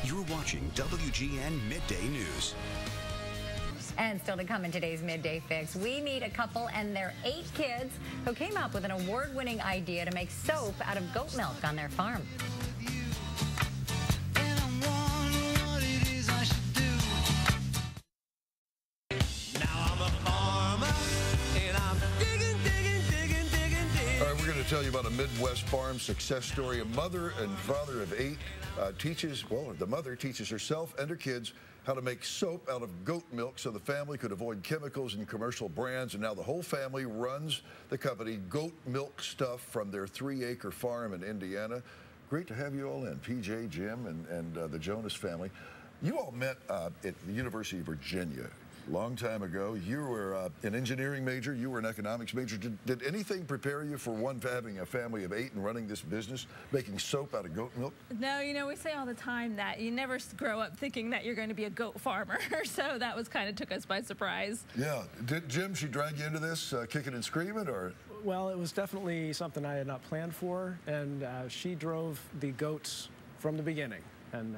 You're watching WGN Midday News. And still to come in today's Midday Fix, we meet a couple and their 8 kids who came up with an award-winning idea to make soap out of goat milk on their farm. Tell you about a Midwest farm success story. A mother and father of 8 the mother teaches herself and her kids how to make soap out of goat milk so the family could avoid chemicals and commercial brands. And now the whole family runs the company Goat Milk Stuff from their 3-acre farm in Indiana. Great to have you all in, PJ, Jim, and the Jonas family. You all met at the University of Virginia. Long time ago. You were an engineering major. You were an economics major. Did anything prepare you for having a family of 8 and running this business, making soap out of goat milk? No, you know, we say all the time that you never grow up thinking that you're going to be a goat farmer. So that was kind of took us by surprise. Yeah. Did Jim, she drag you into this kicking and screaming, or? Well, it was definitely something I had not planned for, and she drove the goats from the beginning. And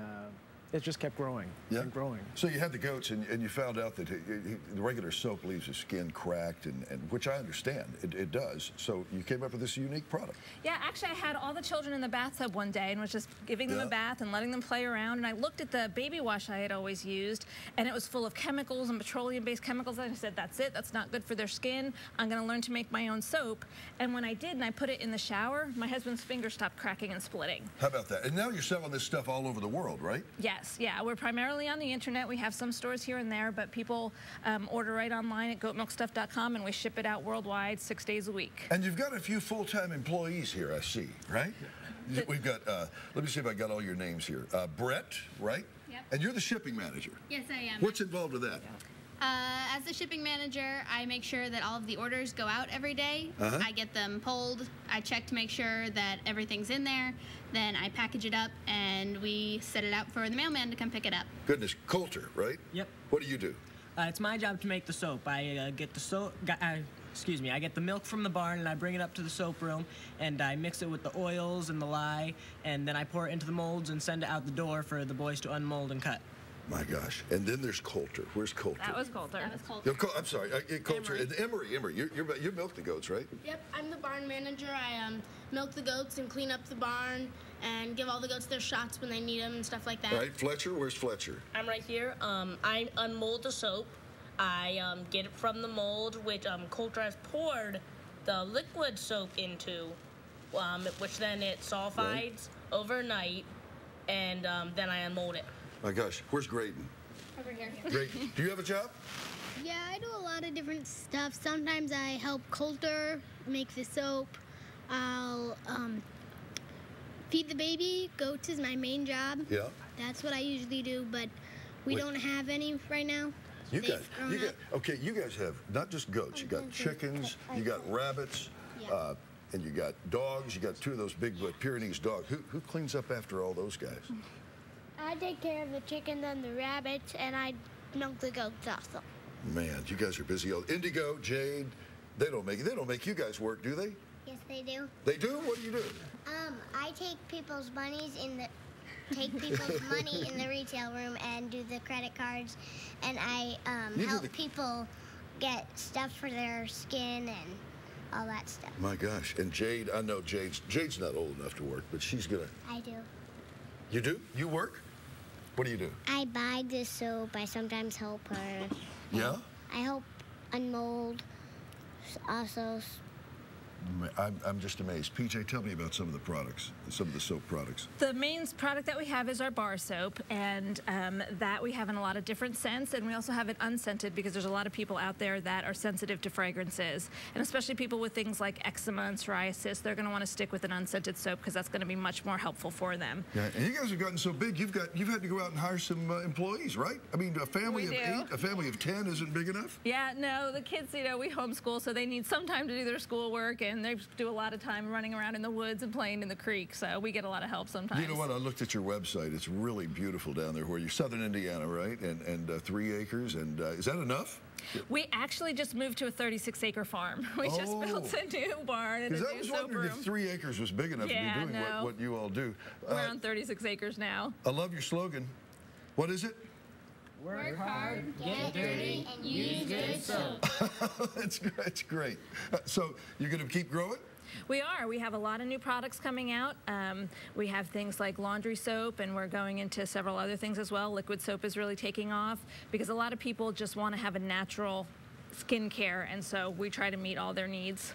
it just kept growing and growing. So you had the goats, and you found out that the regular soap leaves the skin cracked, and which I understand, it does. So you came up with this unique product. Yeah, actually, I had all the children in the bathtub one day and was just giving them a bath and letting them play around. And I looked at the baby wash I had always used, and it was full of chemicals and petroleum-based chemicals. And I said, that's it. That's not good for their skin. I'm going to learn to make my own soap. And when I did, and I put it in the shower, my husband's fingers stopped cracking and splitting. How about that? And now you're selling this stuff all over the world, right? Yes. Yeah, we're primarily on the internet. We have some stores here and there, but people order right online at goatmilkstuff.com, and we ship it out worldwide 6 days a week. And you've got a few full-time employees here, I see, right? We've got, let me see if I got all your names here. Brett, right? Yep. And you're the shipping manager. Yes, I am. What's involved with that? As the shipping manager, I make sure that all of the orders go out every day. I get them pulled. I check to make sure that everything's in there. Then I package it up, and we set it out for the mailman to come pick it up. Goodness, Coulter, right? Yep. What do you do? It's my job to make the soap. I get the soap. I get the milk from the barn, and I bring it up to the soap room, and I mix it with the oils and the lye, and then I pour it into the molds and send it out the door for the boys to unmold and cut. My gosh. And then there's Coulter. Where's Coulter? That was Coulter. That was Coulter. I'm sorry. Coulter. And Emery, you milk the goats, right? Yep, I'm the barn manager. I milk the goats and clean up the barn and give all the goats their shots when they need them and stuff like that. Right. Fletcher, where's Fletcher? I'm right here. I unmold the soap. I get it from the mold, which Coulter has poured the liquid soap into, which then it sulfides overnight, and then I unmold it. My gosh, where's Graydon? Over here. Graydon, do you have a job? Yeah, I do a lot of different stuff. Sometimes I help Coulter make the soap. I'll feed the baby. Goats is my main job. Yeah. That's what I usually do, but we don't have any right now. You guys have not just goats. You got chickens, you got rabbits, and you got dogs. You got 2 of those big Pyrenees dogs. Who cleans up after all those guys? I take care of the chickens and the rabbits, and I milk the goats also. Man, you guys are busy. Indigo, Jade, they don't make you guys work, do they? Yes, they do. They do? What do you do? I take people's money in the retail room and do the credit cards, and I help people get stuff for their skin and all that stuff. My gosh. And Jade, I know Jade's not old enough to work, but she's gonna. I do. You do? You work? What do you do? I buy the soap. I sometimes help her. Yeah? I help unmold. Also. I'm just amazed. PJ, tell me about some of the products, some of the soap products. The main product that we have is our bar soap, and that we have in a lot of different scents, and we also have it unscented because there's a lot of people out there that are sensitive to fragrances, and especially people with things like eczema and psoriasis. They're going to want to stick with an unscented soap because that's going to be much more helpful for them. Yeah, and you guys have gotten so big, you've had to go out and hire some employees, right? I mean, a family of 8, a family of 10 isn't big enough? Yeah, no, the kids, we homeschool, so they need some time to do their schoolwork, and and they do a lot of time running around in the woods and playing in the creek, so we get a lot of help sometimes. You know what? I looked at your website. It's really beautiful down there where you're southern Indiana, right? And 3 acres. And is that enough? We actually just moved to a 36-acre farm. We just built a new barn and a new soap room. Because I was wondering if 3 acres was big enough to be doing what you all do. We're on 36 acres now. I love your slogan. What is it? Work hard, get dirty, and use good soap. That's great. So you're going to keep growing? We are. We have a lot of new products coming out. We have things like laundry soap, and we're going into several other things as well. Liquid soap is really taking off because a lot of people just want to have a natural skincare, and so we try to meet all their needs.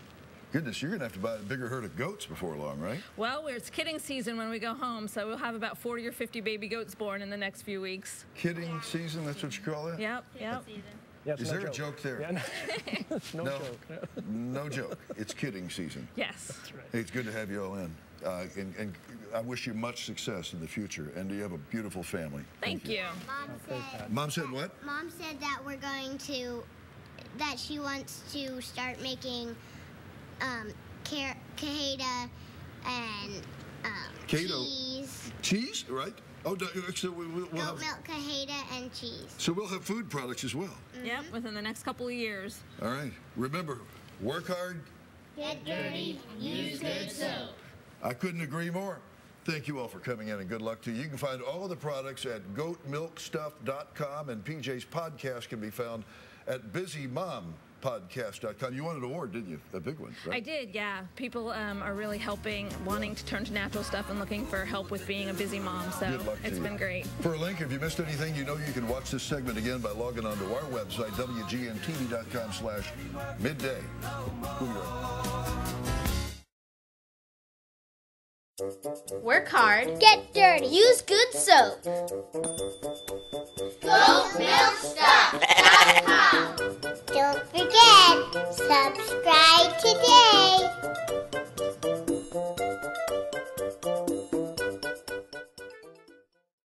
Goodness, you're going to have to buy a bigger herd of goats before long, right? Well, it's kidding season when we go home, so we'll have about 40 or 50 baby goats born in the next few weeks. Kidding season, that's what you call it? Yep. Yes, is there a joke there? Yeah, no joke. No joke. It's kidding season. Yes. That's right. Hey, it's good to have you all in. And I wish you much success in the future. And you have a beautiful family. Thank you. Mom said what? Mom said that we're going to, that she wants to start making cajeta and cheese. Cheese, right? Oh, so we'll have goat milk, cajeta, and cheese. So we'll have food products as well. Yep, within the next couple of years. All right. Remember, work hard. Get dirty, use good soap. I couldn't agree more. Thank you all for coming in, and good luck to you. You can find all of the products at goatmilkstuff.com, and PJ's podcast can be found at busymompodcast.com. You won an award, didn't you? A big one, right? I did, yeah. People are really wanting to turn to natural stuff and looking for help with being a busy mom, so it's been great. For a link, if you missed anything, you know you can watch this segment again by logging on to our website, WGN-TV.com/midday. We'll be right back. Work hard, get dirty, use good soap. GoatMilkStuff.com. Don't forget, subscribe today.